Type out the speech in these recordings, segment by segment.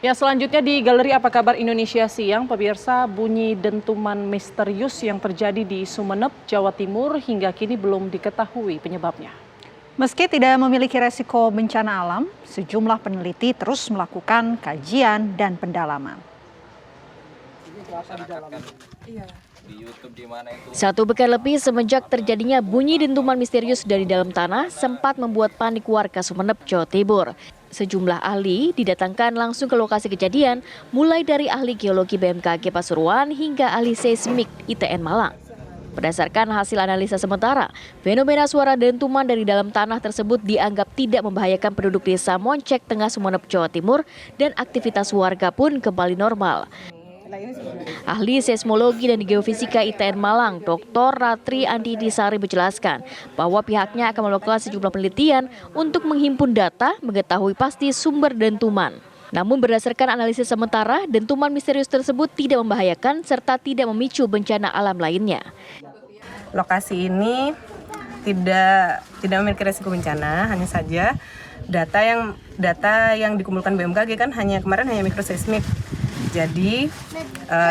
Ya, selanjutnya di Galeri Apa Kabar Indonesia Siang, pemirsa, bunyi dentuman misterius yang terjadi di Sumeneb, Jawa Timur hingga kini belum diketahui penyebabnya. Meski tidak memiliki resiko bencana alam, sejumlah peneliti terus melakukan kajian dan pendalaman. Satu pekan lebih semenjak terjadinya bunyi dentuman misterius dari dalam tanah sempat membuat panik warga Sumeneb, Jawa Timur. Sejumlah ahli didatangkan langsung ke lokasi kejadian, mulai dari ahli geologi BMKG Pasuruan hingga ahli seismik ITN Malang. Berdasarkan hasil analisa sementara, fenomena suara dentuman dari dalam tanah tersebut dianggap tidak membahayakan penduduk desa Moncek Tengah Sumeneb, Jawa Timur, dan aktivitas warga pun kembali normal. Ahli seismologi dan geofisika ITN Malang, Dr. Ratri Andi Disari menjelaskan bahwa pihaknya akan melakukan sejumlah penelitian untuk menghimpun data mengetahui pasti sumber dentuman. Namun berdasarkan analisis sementara, dentuman misterius tersebut tidak membahayakan serta tidak memicu bencana alam lainnya. Lokasi ini tidak memiliki risiko bencana, hanya saja data yang dikumpulkan BMKG kan kemarin hanya mikroseismik. Jadi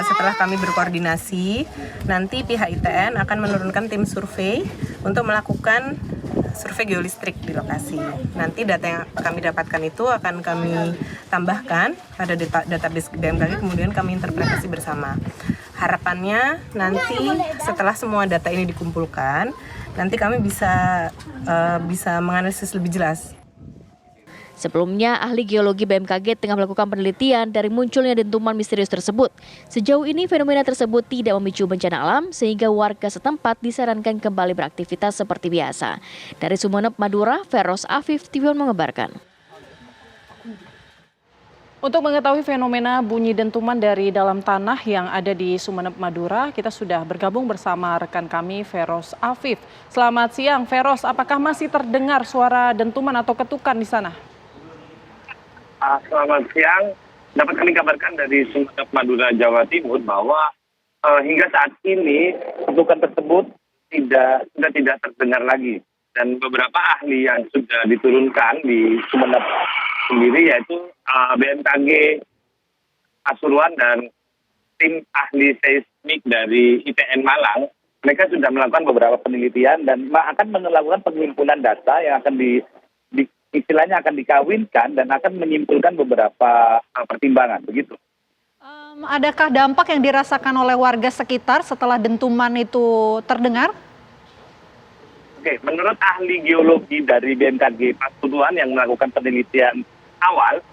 setelah kami berkoordinasi, nanti pihak ITN akan menurunkan tim survei untuk melakukan survei geolistrik di lokasi. Nanti data yang kami dapatkan itu akan kami tambahkan pada database BMKG, kemudian kami interpretasi bersama. Harapannya nanti setelah semua data ini dikumpulkan, nanti kami bisa menganalisis lebih jelas. Sebelumnya, ahli geologi BMKG tengah melakukan penelitian dari munculnya dentuman misterius tersebut. Sejauh ini, fenomena tersebut tidak memicu bencana alam, sehingga warga setempat disarankan kembali beraktivitas seperti biasa. Dari Sumeneb, Madura, Feros Afif TV mengabarkan. Untuk mengetahui fenomena bunyi dentuman dari dalam tanah yang ada di Sumeneb, Madura, kita sudah bergabung bersama rekan kami, Feros Afif. Selamat siang, Feros. Apakah masih terdengar suara dentuman atau ketukan di sana? Selamat siang. Dapat kami kabarkan dari Sumeneb, Madura, Jawa Timur bahwa hingga saat ini ketukan tersebut sudah tidak terdengar lagi. Dan beberapa ahli yang sudah diturunkan di Sumeneb sendiri, yaitu BMKG Pasuruan dan tim ahli seismik dari ITN Malang, mereka sudah melakukan beberapa penelitian dan akan melakukan penghimpunan data yang akan istilahnya akan dikawinkan dan akan menyimpulkan beberapa pertimbangan, begitu. Adakah dampak yang dirasakan oleh warga sekitar setelah dentuman itu terdengar? Oke, menurut ahli geologi dari BMKG Pasuruan yang melakukan penelitian awal,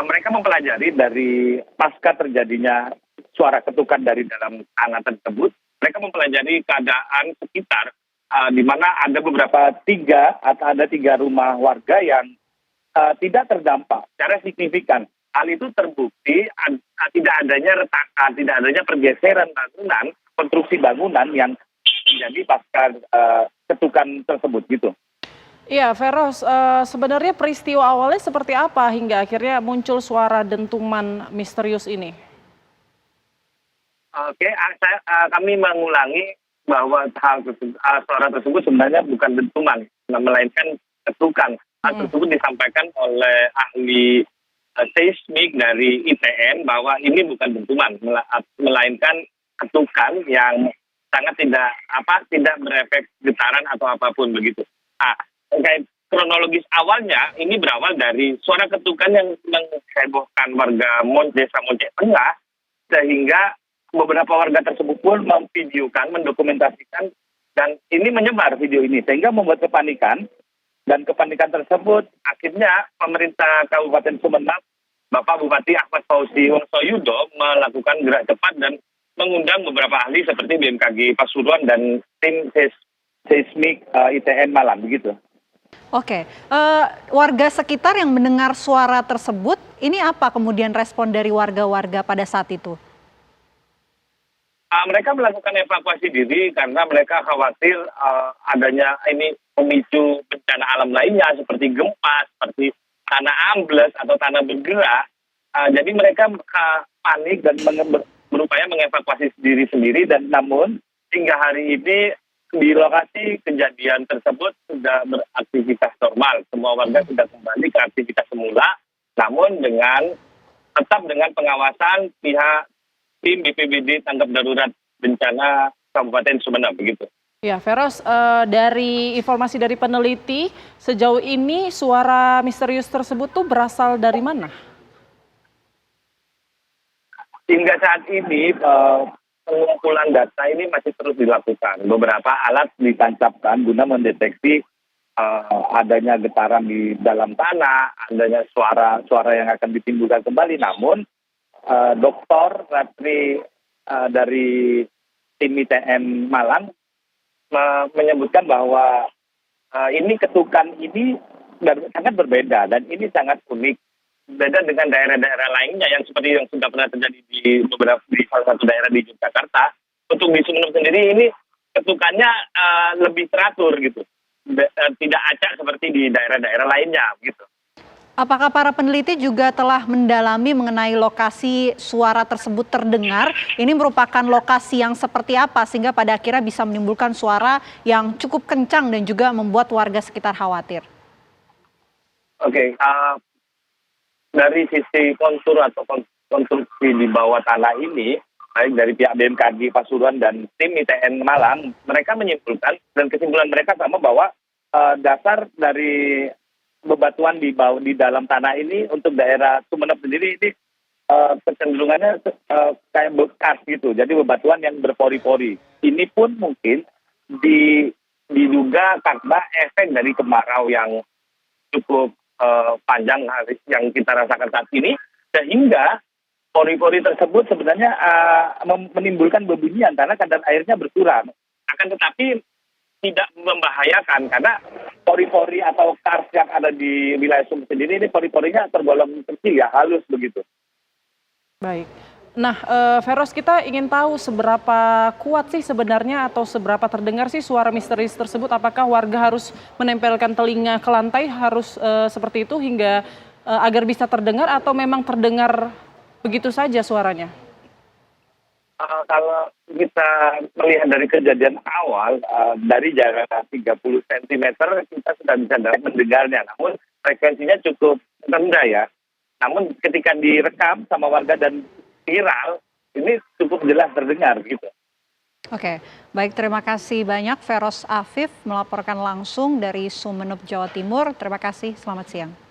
mereka mempelajari dari pasca terjadinya suara ketukan dari dalam tanah tersebut, mereka mempelajari keadaan sekitar, di mana ada tiga rumah warga yang tidak terdampak secara signifikan. Hal itu terbukti tidak adanya retakan, tidak adanya pergeseran bangunan, konstruksi bangunan yang terjadi pasca ketukan tersebut, gitu. Iya, Feros, sebenarnya peristiwa awalnya seperti apa hingga akhirnya muncul suara dentuman misterius ini? Oke, kami mengulangi bahwa suara tersebut sebenarnya bukan dentuman, melainkan ketukan. Hal tersebut disampaikan oleh ahli seismik dari ITN bahwa ini bukan dentuman, melainkan ketukan yang sangat tidak berefek getaran atau apapun, begitu. Terkait kronologis awalnya, ini berawal dari suara ketukan yang menghebohkan warga desa Moncek Tengah, sehingga beberapa warga tersebut pun memvideokan, mendokumentasikan, dan ini menyebar video ini, sehingga membuat kepanikan, dan kepanikan tersebut akhirnya pemerintah Kabupaten Sumeneb, Bapak Bupati Ahmad Fauzi Wonosoyudo melakukan gerak cepat dan mengundang beberapa ahli seperti BMKG Pasuruan dan tim seismik ITN Malang, begitu. Oke, warga sekitar yang mendengar suara tersebut, ini apa kemudian respon dari warga-warga pada saat itu? Mereka melakukan evakuasi diri karena mereka khawatir adanya ini memicu bencana alam lainnya seperti gempa, seperti tanah ambles atau tanah bergerak. Jadi mereka panik dan berupaya mengevakuasi diri sendiri, dan namun hingga hari ini di lokasi kejadian tersebut sudah beraktivitas normal. Semua warga sudah kembali ke aktivitas semula, namun dengan tetap dengan pengawasan pihak tim BPBD Tanggap Darurat Bencana Kabupaten Sumeneb begitu. Ya, Feros, dari informasi dari peneliti, sejauh ini suara misterius tersebut tuh berasal dari mana? Hingga saat ini pengumpulan data ini masih terus dilakukan. Beberapa alat ditancapkan guna mendeteksi adanya getaran di dalam tanah, adanya suara yang akan ditimbulkan kembali. Namun Dr. Ratri dari tim ITN Malang menyebutkan bahwa ini ketukan ini sangat berbeda dan ini sangat unik. Beda dengan daerah-daerah lainnya yang seperti yang sudah pernah terjadi di salah satu daerah di Yogyakarta. Untuk di Sumeneb sendiri ini ketukannya lebih teratur gitu, tidak acak seperti di daerah-daerah lainnya gitu. Apakah para peneliti juga telah mendalami mengenai lokasi suara tersebut terdengar? Ini merupakan lokasi yang seperti apa sehingga pada akhirnya bisa menimbulkan suara yang cukup kencang dan juga membuat warga sekitar khawatir? Oke, dari sisi kontur atau konstruksi di bawah tanah ini, baik dari pihak BMKG Pasuruan dan tim ITN Malang, mereka menyimpulkan dan kesimpulan mereka sama bahwa dasar dari bebatuan di dalam tanah ini untuk daerah Sumeneb sendiri ini kecenderungannya kayak bekas gitu, jadi bebatuan yang berpori-pori. Ini pun mungkin diduga karena efek dari kemarau yang cukup panjang yang kita rasakan saat ini, sehingga pori-pori tersebut sebenarnya menimbulkan bebunyian karena kadar airnya berkurang. Akan tetapi tidak membahayakan karena pori-pori atau kars yang ada di wilayah Sumeneb sendiri ini pori-porinya tergolong kecil ya, halus begitu. Baik. Nah, Feros, kita ingin tahu seberapa kuat sih sebenarnya atau seberapa terdengar sih suara misterius tersebut? Apakah warga harus menempelkan telinga ke lantai harus seperti itu hingga agar bisa terdengar atau memang terdengar begitu saja suaranya? Kalau kita melihat dari kejadian awal, dari jarak 30 cm kita sudah bisa mendengarnya, namun frekuensinya cukup rendah ya. Namun ketika direkam sama warga dan viral, ini cukup jelas terdengar gitu. Oke, baik, terima kasih banyak Feros Afif melaporkan langsung dari Sumeneb, Jawa Timur. Terima kasih, selamat siang.